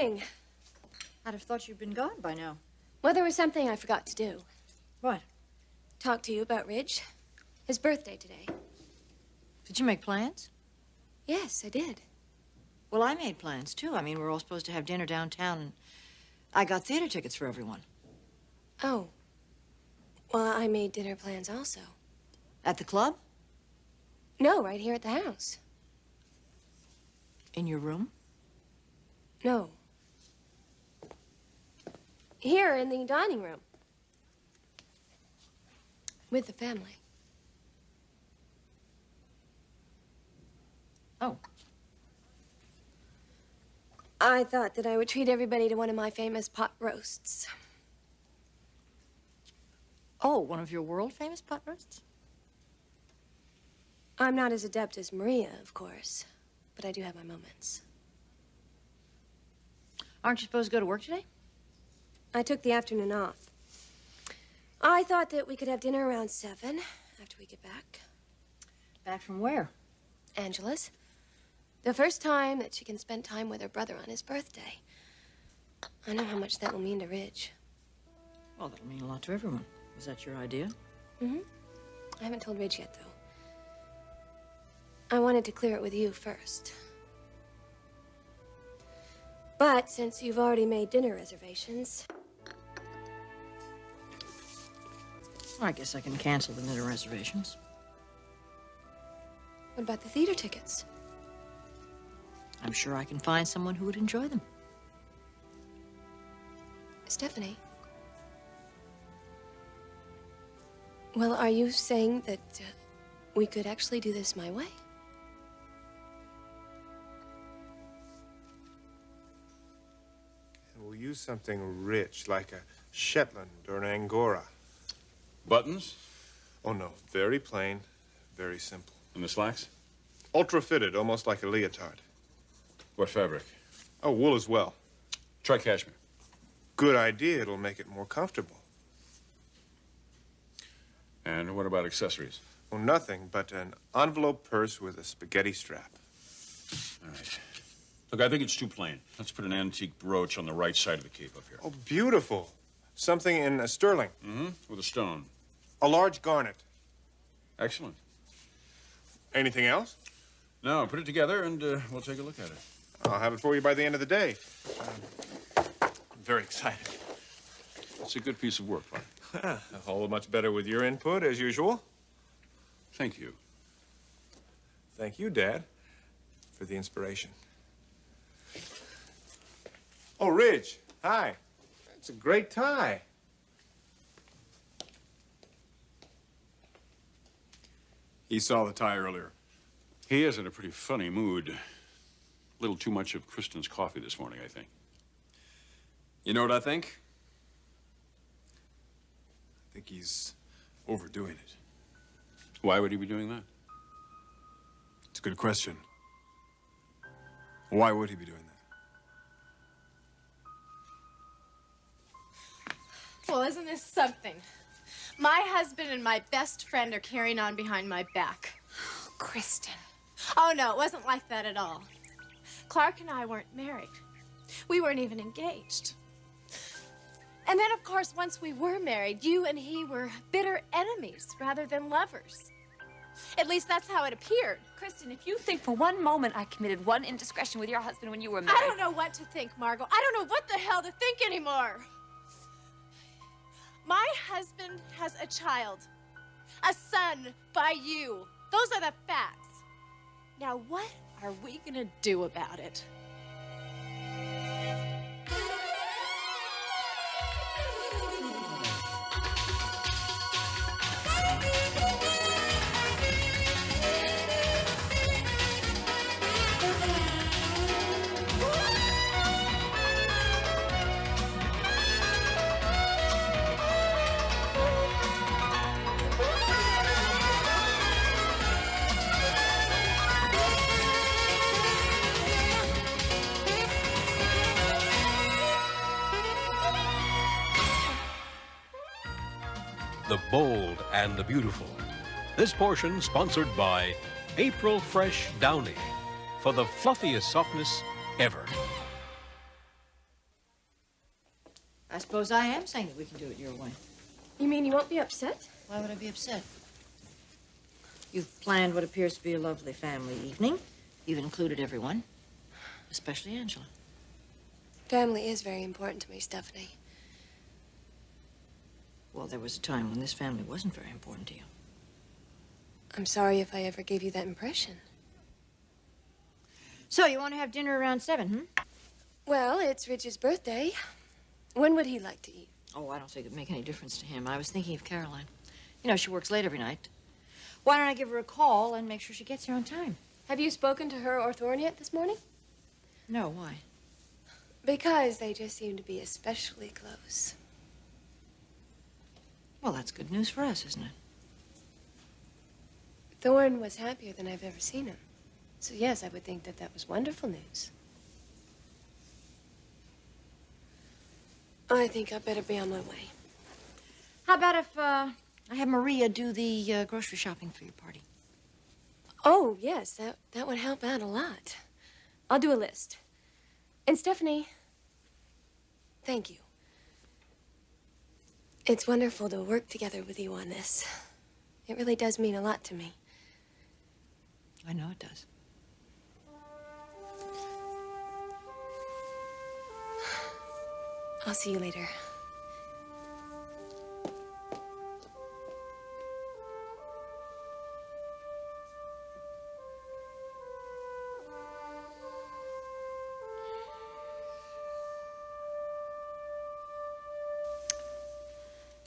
morning. I'd have thought you'd been gone by now. Well, there was something I forgot to do. What? Talk to you about Ridge. His birthday today. Did you make plans? Yes, I did. Well, I made plans, too. I mean, we're all supposed to have dinner downtown, and I got theater tickets for everyone. Oh. Well, I made dinner plans also. At the club? No, right here at the house. In your room? No. Here in the dining room. With the family. Oh. I thought that I would treat everybody to one of my famous pot roasts. Oh, one of your world-famous pot roasts? I'm not as adept as Maria, of course, but I do have my moments. Aren't you supposed to go to work today? I took the afternoon off. I thought that we could have dinner around 7 after we get back. Back from where? Angela's. The first time that she can spend time with her brother on his birthday. I know how much that will mean to Ridge. Well, that'll mean a lot to everyone. Was that your idea? Mm-hmm. I haven't told Ridge yet, though. I wanted to clear it with you first. But since you've already made dinner reservations... I guess I can cancel the dinner reservations. What about the theater tickets? I'm sure I can find someone who would enjoy them. Stephanie. Well, are you saying that we could actually do this my way? We'll use something rich, like a Shetland or an Angora. Buttons? Oh, no. Very plain, very simple. And the slacks? Ultra-fitted, almost like a leotard. What fabric? Oh, wool as well. Try cashmere. Good idea. It'll make it more comfortable. And what about accessories? Oh, nothing but an envelope purse with a spaghetti strap. All right. Look, I think it's too plain. Let's put an antique brooch on the right side of the cape up here. Oh, beautiful. Something in a sterling. Mm-hmm. With a stone. A large garnet. Excellent. Anything else? No, put it together and we'll take a look at it. I'll have it for you by the end of the day. I'm very excited. It's a good piece of work, Clarke. A whole much better with your input, as usual. Thank you. Thank you, Dad, for the inspiration. Oh, Ridge, hi. It's a great tie. He saw the tie earlier. He is in a pretty funny mood. A little too much of Kristen's coffee this morning, I think. You know what I think? I think he's overdoing it. Why would he be doing that? It's a good question. Why would he be doing that? Well, isn't this something? My husband and my best friend are carrying on behind my back. Kristen. Oh, no, it wasn't like that at all. Clarke and I weren't married. We weren't even engaged. And then, of course, once we were married, you and he were bitter enemies rather than lovers. At least that's how it appeared. Kristen, if you think for one moment I committed one indiscretion with your husband when you were married... I don't know what to think, Margo. I don't know what the hell to think anymore. My husband has a child. A son by you. Those are the facts. Now, what are we gonna do about it? The Bold and the Beautiful. This portion sponsored by April Fresh Downy for the fluffiest softness ever. I suppose I am saying that we can do it your way. You mean you won't be upset? Why would I be upset? You've planned what appears to be a lovely family evening. You've included everyone, especially Angela. Family is very important to me, Stephanie. Well, there was a time when this family wasn't very important to you. I'm sorry if I ever gave you that impression. So, you want to have dinner around 7, Well, it's Rich's birthday. When would he like to eat? Oh, I don't think it'd make any difference to him. I was thinking of Caroline. You know, she works late every night. Why don't I give her a call and make sure she gets here on time? Have you spoken to her or Thorne yet this morning? No, why? Because they just seem to be especially close. Well, that's good news for us, isn't it? Thorne was happier than I've ever seen him. So yes, I would think that that was wonderful news. I think I better be on my way. How about if, I have Maria do the grocery shopping for your party? Oh, yes, that would help out a lot. I'll do a list. And Stephanie, thank you. It's wonderful to work together with you on this. It really does mean a lot to me. I know it does. I'll see you later.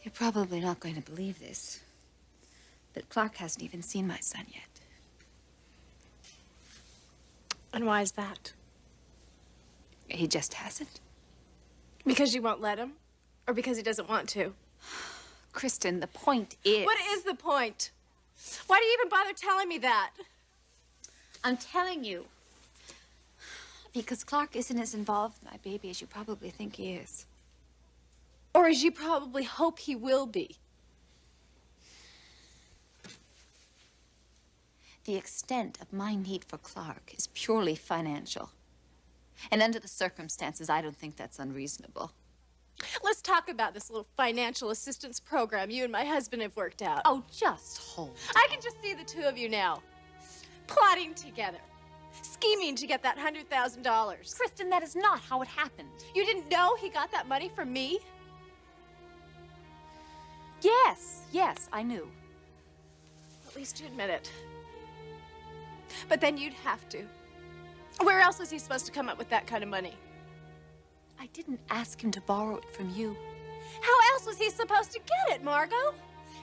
You're probably not going to believe this, but Clarke hasn't even seen my son yet. And why is that? He just hasn't. Because you won't let him? Or because he doesn't want to? Kristen, the point is... What is the point? Why do you even bother telling me that? I'm telling you. Because Clarke isn't as involved with my baby as you probably think he is. Or as you probably hope he will be. The extent of my need for Clarke is purely financial. And under the circumstances, I don't think that's unreasonable. Let's talk about this little financial assistance program you and my husband have worked out. Oh, just hold. I can just see the two of you now. Plotting together. Scheming to get that $100,000. Kristen, that is not how it happened. You didn't know he got that money from me? Yes, I knew. At least you admit it. But then you'd have to. Where else was he supposed to come up with that kind of money? I didn't ask him to borrow it from you. How else was he supposed to get it, Margo?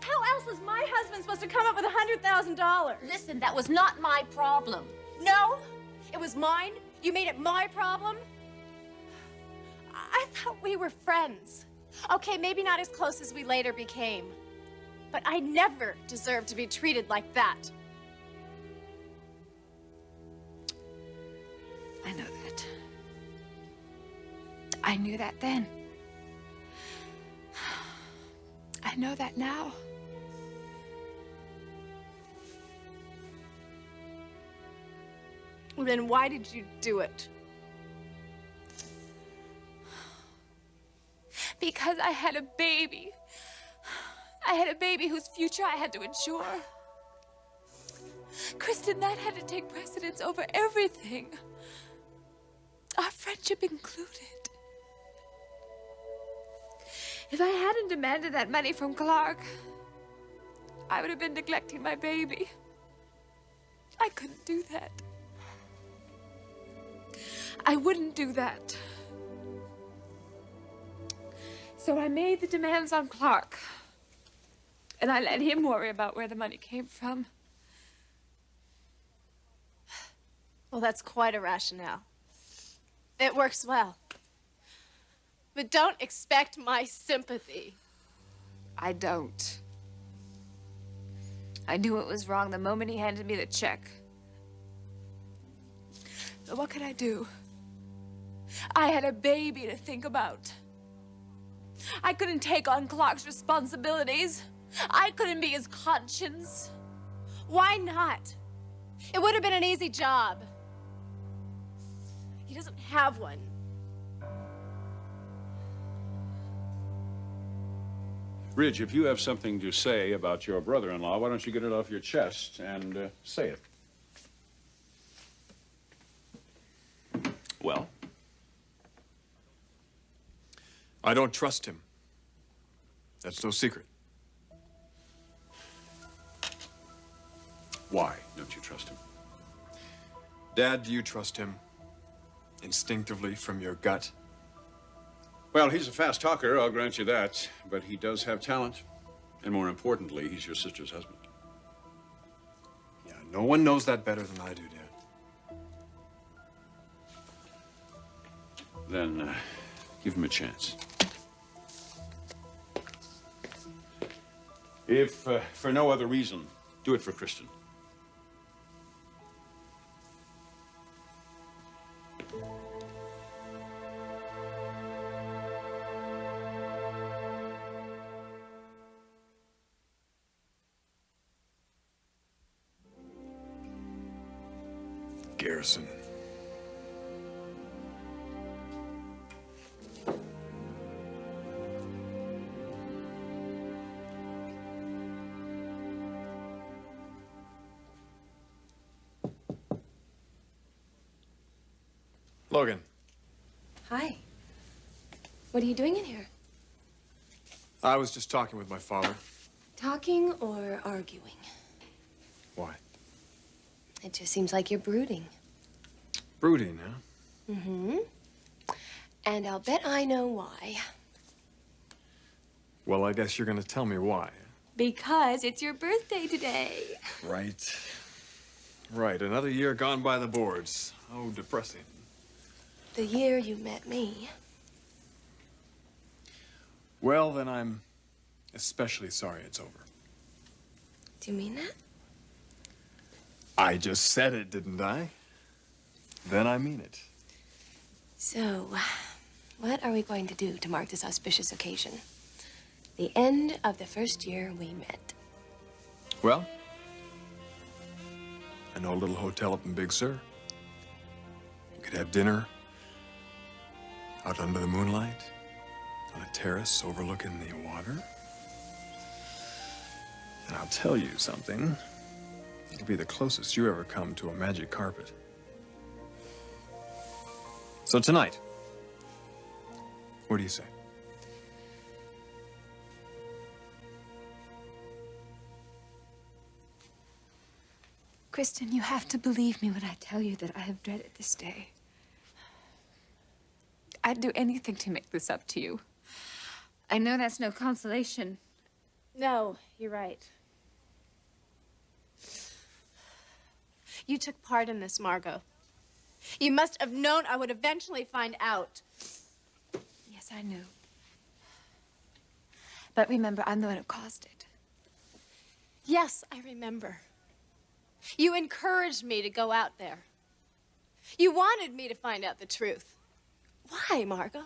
How else was my husband supposed to come up with $100,000? Listen, that was not my problem. No, it was mine. You made it my problem. I thought we were friends. Okay, maybe not as close as we later became. But I never deserved to be treated like that. I know that. I knew that then. I know that now. Then why did you do it? Because I had a baby. I had a baby whose future I had to ensure. Kristen, that had to take precedence over everything. Our friendship included. If I hadn't demanded that money from Clarke, I would have been neglecting my baby. I couldn't do that. I wouldn't do that. So I made the demands on Clarke. And I let him worry about where the money came from. Well, that's quite a rationale. It works well. But don't expect my sympathy. I don't. I knew it was wrong the moment he handed me the check. But what could I do? I had a baby to think about. I couldn't take on Clarke's responsibilities. I couldn't be his conscience. Why not? It would have been an easy job. He doesn't have one. Bridge, if you have something to say about your brother-in-law, why don't you get it off your chest and say it? Well? I don't trust him. That's no secret. Why don't you trust him? Dad, do you trust him? Instinctively, from your gut? Well, he's a fast talker, I'll grant you that. But he does have talent. And more importantly, he's your sister's husband. Yeah, no one knows that better than I do, Dad. Then, give him a chance. If, for no other reason, do it for Kristen. Garrison. Logan. Hi. What are you doing in here? I was just talking with my father. Talking or arguing? Why? It just seems like you're brooding. Brooding, huh? Mm-hmm. And I'll bet I know why. Well, I guess you're gonna tell me why. Because it's your birthday today. Right. Right, another year gone by the boards. Oh, depressing. The year you met me. Well, then I'm especially sorry it's over. Do you mean that? I just said it, didn't I? Then I mean it. So, what are we going to do to mark this auspicious occasion? The end of the first year we met. Well, I know a little hotel up in Big Sur. We could have dinner out under the moonlight on a terrace overlooking the water. And I'll tell you something. It'll be the closest you ever come to a magic carpet. So tonight, what do you say? Kristen, you have to believe me when I tell you that I have dreaded this day. I'd do anything to make this up to you. I know that's no consolation. No, you're right. You took part in this, Margo. You must have known I would eventually find out. Yes, I knew. But remember, I'm the one who caused it. Yes, I remember. You encouraged me to go out there. You wanted me to find out the truth. Why, Margo?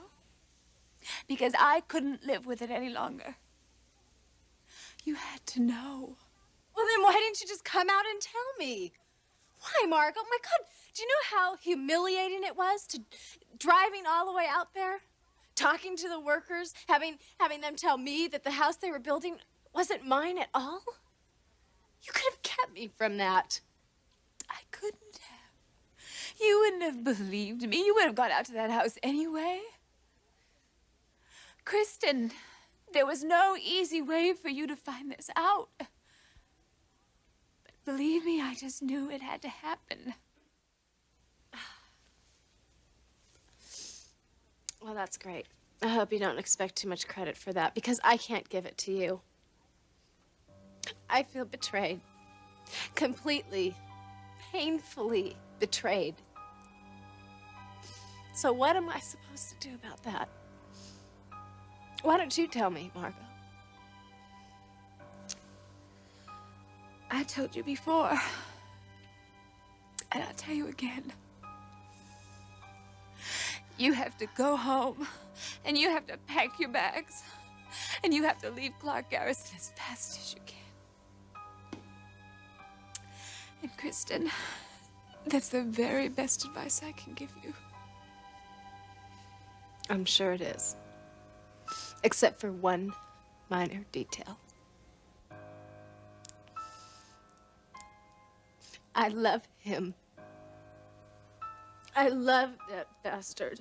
Because I couldn't live with it any longer. You had to know. Well, then why didn't you just come out and tell me? Why, Margo? My God, do you know how humiliating it was to driving all the way out there? Talking to the workers, having them tell me that the house they were building wasn't mine at all? You could have kept me from that. I couldn't have. You wouldn't have believed me. You would have gone out to that house anyway. Kristen, there was no easy way for you to find this out. But believe me, I just knew it had to happen. Well, that's great. I hope you don't expect too much credit for that, because I can't give it to you. I feel betrayed. Completely, painfully betrayed. So what am I supposed to do about that? Why don't you tell me, Margo? I told you before, and I'll tell you again. You have to go home, and you have to pack your bags, and you have to leave Clarke Garrison as fast as you can. And Kristen, that's the very best advice I can give you. I'm sure it is. Except for one minor detail. I love him. I love that bastard.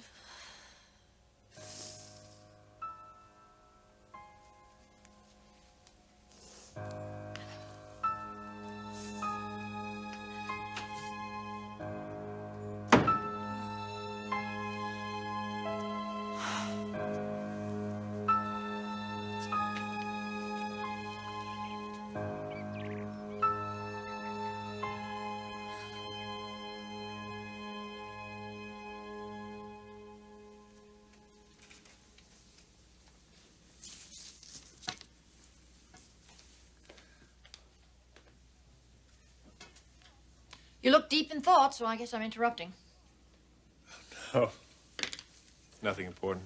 You look deep in thought, so I guess I'm interrupting. Oh, nothing important.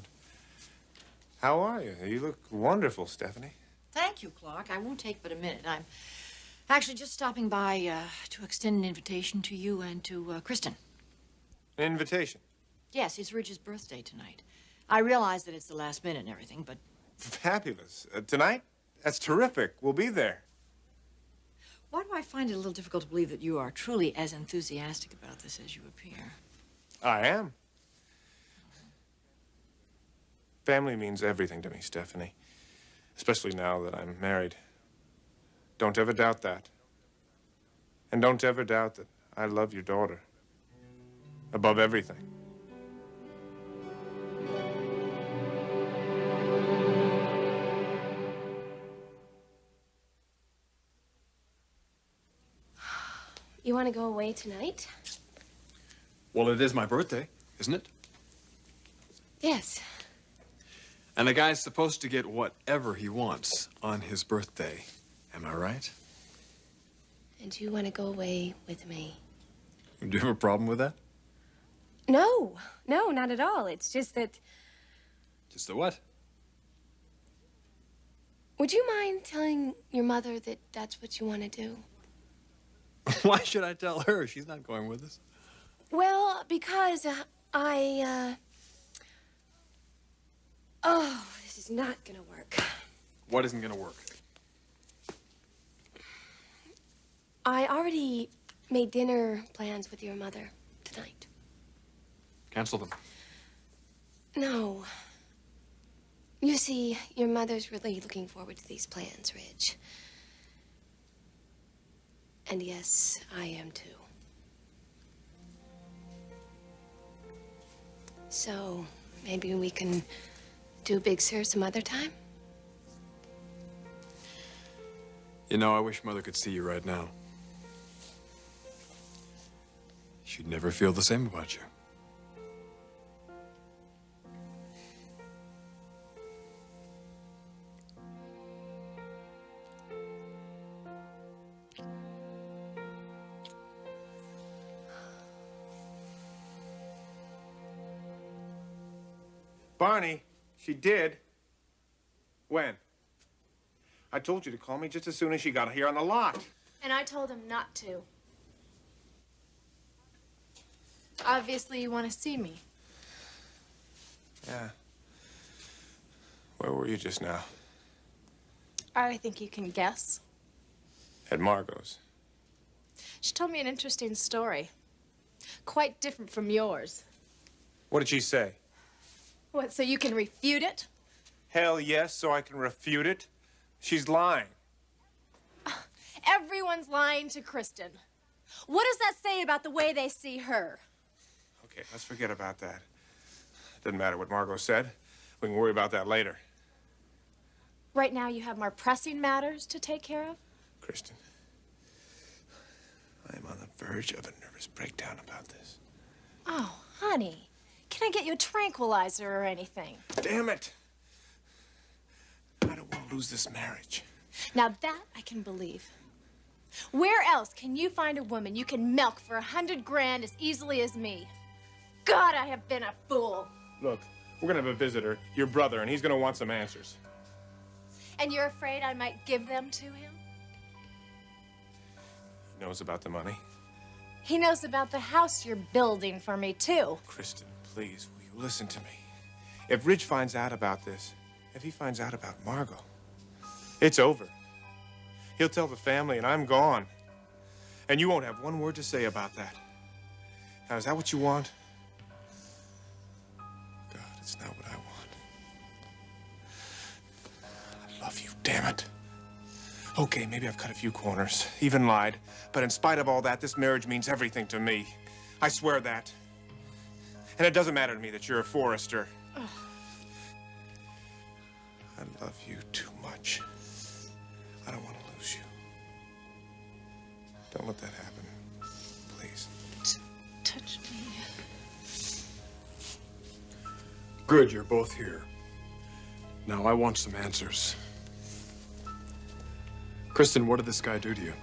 How are you? You look wonderful, Stephanie. Thank you, Clarke. I won't take but a minute. I'm actually just stopping by to extend an invitation to you and to Kristen. An invitation? Yes, it's Ridge's birthday tonight. I realize that it's the last minute and everything, but... Fabulous. Tonight? That's terrific. We'll be there. Why do I find it a little difficult to believe that you are truly as enthusiastic about this as you appear? I am. Family means everything to me, Stephanie. Especially now that I'm married. Don't ever doubt that. And don't ever doubt that I love your daughter. Above everything. You want to go away tonight? Well, it is my birthday, isn't it? Yes. And a guy's supposed to get whatever he wants on his birthday. Am I right? And you want to go away with me? Do you have a problem with that? No, not at all. It's just that... Just the what? Would you mind telling your mother that that's what you want to do? Why should I tell her? She's not going with us. Well, because oh, this is not gonna work. What isn't gonna work? I already made dinner plans with your mother tonight. Cancel them. No. You see, your mother's really looking forward to these plans, Ridge. And yes, I am too. So, maybe we can do Big Sur some other time? You know, I wish Mother could see you right now. She'd never feel the same about you. Barney, she did. When? I told you to call me just as soon as she got here on the lot. And I told him not to. Obviously, you want to see me. Yeah. Where were you just now? I think you can guess. At Margo's. She told me an interesting story. Quite different from yours. What did she say? What, so you can refute it? Hell yes, so I can refute it. She's lying. Everyone's lying to Kristen. What does that say about the way they see her? Okay, let's forget about that. Doesn't matter what Margo said. We can worry about that later. Right now you have more pressing matters to take care of? Kristen, I am on the verge of a nervous breakdown about this. Oh, honey. Can I get you a tranquilizer or anything? Damn it! I don't want to lose this marriage. Now that I can believe. Where else can you find a woman you can milk for 100 grand as easily as me? God, I have been a fool. Look, we're gonna have a visitor, your brother, and he's gonna want some answers. And you're afraid I might give them to him? He knows about the money. He knows about the house you're building for me, too. Kristen, please, will you listen to me? If Ridge finds out about this, if he finds out about Margo, It's over. He'll tell the family and I'm gone. And you won't have one word to say about that. Now, is that what you want? God, it's not what I want. I love you, damn it. Okay, maybe I've cut a few corners, even lied. But in spite of all that, this marriage means everything to me. I swear that. And it doesn't matter to me that you're a Forrester. Ugh. I love you too much. I don't want to lose you. Don't let that happen, please. Touch me. Good, you're both here. Now I want some answers. Kristen, what did this guy do to you?